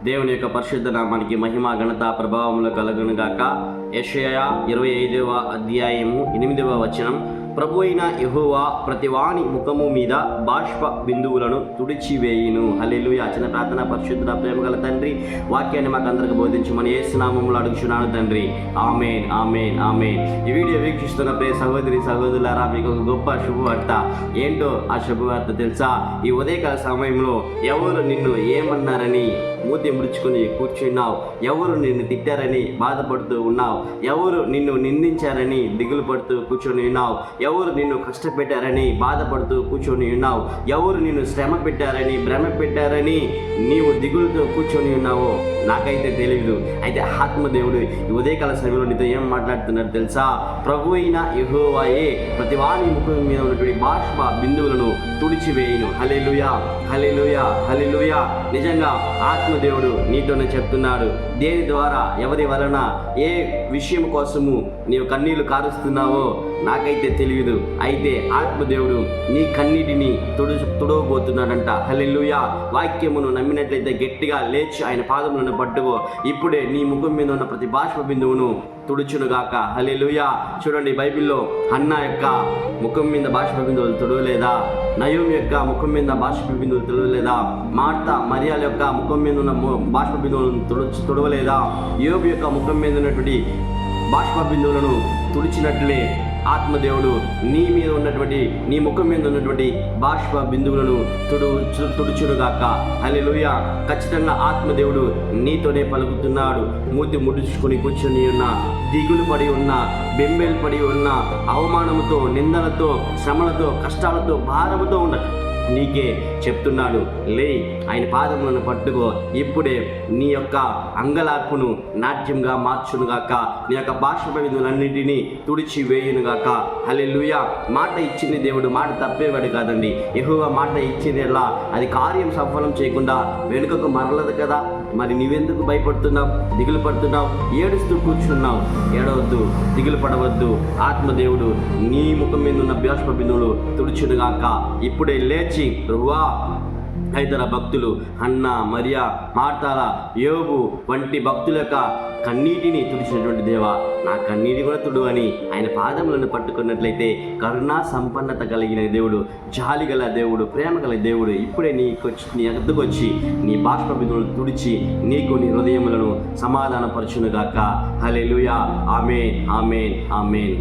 దేవుని యొక్క పరిశుద్ధ నామానికి మహిమ ఘనత ప్రభావములు కలుగును గాక. యెషయా 25వ అధ్యాయము 8వ వచనం. ప్రభు అయిన యెహోవా ప్రతివాని ముఖము మీద బాష్ప బిందువులను తుడిచివేయును. హల్లెలూయా. చిన్న ప్రార్థన. పరిశుద్ధ ప్రేమగల తండ్రి, వాక్యాన్ని మాకు అందరికి బోధించమని యేసు నామములో అడుగుచున్నాను తండ్రి. ఆమేన్, ఆమేన్, ఆమేన్. ఈ వీడియో వీక్షిస్తున్న ప్రియ సహోదరి సహోదరులారా, మీకు ఒక గొప్ప శుభవార్త. ఏంటో ఆ శుభవార్త తెలుసా? ఈ ఉదయకాల సమయంలో ఎవరు నిన్ను ఏమన్నారని మూతి ముడుచుకొని కూర్చున్నావు? ఎవరు నిన్ను తిట్టారని బాధపడుతూ ఉన్నావు? ఎవరు నిన్ను నిందించారని దిగులు పడుతూ కూర్చొని ఉన్నావు? ఎవరు నిన్ను కష్టపెట్టారని బాధపడుతూ కూర్చొని ఉన్నావు? ఎవరు నిన్ను శ్రమ పెట్టారని భ్రమ పెట్టారని నీవు దిగులుతో కూర్చొని ఉన్నావో నాకైతే తెలియదు. అయితే ఆత్మదేవుడు ఈ ఉదయకాల సమయంలో నీతో ఏం మాట్లాడుతున్నాడు తెలుసా? ప్రభు అయిన యెహోవాయే ప్రతివాని ముఖం మీద ఉన్నటువంటి బాష్ప బిందువులను తుడిచివేయును. హల్లెలూయా, హల్లెలూయా, హల్లెలూయా. నిజంగా ఆత్మదేవుడు నీతోనే చెప్తున్నాడు. దేని ద్వారా, ఎవరి వలన, ఏ విషయం కోసము నీవు కన్నీళ్లు కారుస్తున్నావో నాకైతే తెలియదు. అయితే ఆత్మదేవుడు నీ కన్నీటిని తుడవబోతున్నాడంట. హల్లెలూయా. వాక్యమును నమ్మినట్లయితే గట్టిగా లేచి ఆయన పాదములను పట్టుకో. ఇప్పుడే నీ ముఖం మీద ఉన్న ప్రతి బాష్ప బిందువును తుడుచునుగాక. హల్లెలూయా. చూడండి, బైబిల్లో హన్నా యొక్క ముఖం మీద బాష్ప బిందువులు తుడవలేదా? నయోమి యొక్క ముఖం మీద బాష్ప బిందువులు తుడవలేదా? మార్తా మరియాల యొక్క ముఖం మీద ఉన్న బాష్ప బిందువులను తుడవలేదా? యోబు యొక్క ముఖం మీద ఉన్నటువంటి బాష్ప బిందువులను తుడిచినట్లే ఆత్మదేవుడు నీ మీద ఉన్నటువంటి, నీ ముఖం మీద ఉన్నటువంటి బాష్ప బిందువులను తుడుచునుగాక. హల్లెలూయా. ఖచ్చితంగా ఆత్మదేవుడు నీతోనే పలుకుతున్నాడు. మూతి ముడుచుకొని కూర్చొని ఉన్న, దిగులు పడి ఉన్న, బెంబేలు పడి ఉన్న, అవమానముతో, నిందలతో, శ్రమలతో, కష్టాలతో, భారముతో ఉన్న నీకే చెప్తున్నాడు, లే, ఆయన పాదములను పట్టుకో. ఇప్పుడే నీ యొక్క అంగలార్పును నాట్యంగా మార్చునుగాక. నీ యొక్క బాష్ప బిందువులన్నింటినీ తుడిచి వేయునుగాక. హల్లెలూయా. మాట ఇచ్చింది దేవుడు, మాట తప్పేవాడు కాదండి. యెహోవా మాట ఇచ్చింది ఎలా అది కార్యం సఫలం చేయకుండా వెనుకకు మరలదు కదా. మరి నీవెందుకు భయపడుతున్నావు, దిగులు పడుతున్నావు, ఏడుస్తూ కూర్చున్నావు? ఏడవద్దు, దిగులు పడవద్దు. ఆత్మదేవుడు నీ ముఖం మీద ఉన్న బాష్ప బిందువులు తుడుచునుగాక. ఇప్పుడే లేచి ప్రభువా, ఇతర భక్తులు హన్నా, మరియా, మార్తాల, యోబు వంటి భక్తుల యొక్క కన్నీటిని తుడిచినటువంటి దేవా, నా కన్నీటి కూడా తుడు అని ఆయన పాదములను పట్టుకున్నట్లయితే కరుణా సంపన్నత కలిగిన దేవుడు, జాలి గల దేవుడు, ప్రేమ గల దేవుడు ఇప్పుడే నీ అద్దకు వచ్చి నీ బాష్ప బిందువులను తుడిచి నీకు నీ హృదయములను సమాధానపరచునుగాక. హల్లెలూయా. ఆమేన్, ఆమేన్, ఆమేన్.